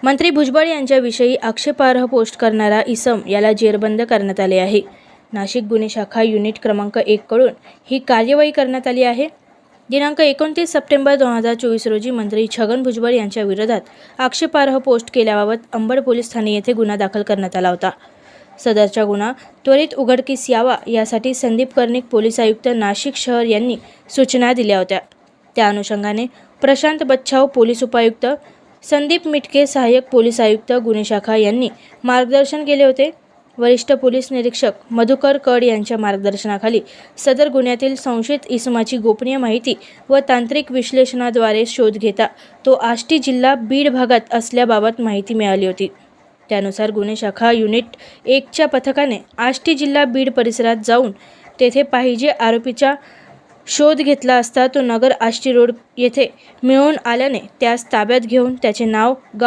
मंत्री भुजबळ यांच्याविषयी आक्षेपार्ह पोस्ट करणारा इसम याला जेरबंद करण्यात आले आहे. नाशिक गुन्हे शाखा युनिट क्रमांक 1 कडून ही कार्यवाही करण्यात आली आहे. दिनांक 29 सप्टेंबर 2024 रोजी मंत्री छगन भुजबळ यांच्या विरोधात आक्षेपार्ह पोस्ट केल्याबाबत अंबड पोलीस ठाणे येथे गुन्हा दाखल करण्यात आला होता. सदरचा गुन्हा त्वरित उघडकीस यावा यासाठी संदीप कर्णिक पोलीस आयुक्त नाशिक शहर यांनी सूचना दिल्या होत्या. त्या अनुषंगाने प्रशांत बच्छाव पोलीस उपायुक्त, संदीप मिटके सहाय्यक पोलीस आयुक्त गुन्हे शाखा यांनी मार्गदर्शन केले होते. वरिष्ठ पोलीस निरीक्षक मधुकर कड यांच्या मार्गदर्शनाखाली सदर गुन्ह्यातील संशयित इसमाची गोपनीय माहिती व तांत्रिक विश्लेषणाद्वारे शोध घेता तो आष्टी जिल्हा बीड भागात असल्याबाबत माहिती मिळाली होती. त्यानुसार गुन्हे शाखा युनिट 1च्या पथकाने आष्टी जिल्हा बीड परिसरात जाऊन तेथे पाहिजे आरोपीचा शोध घेतला असता तो नगर आष्टी रोड येथे मिळून आल्याने त्यास ताब्यात घेऊन त्याचे नाव, गाव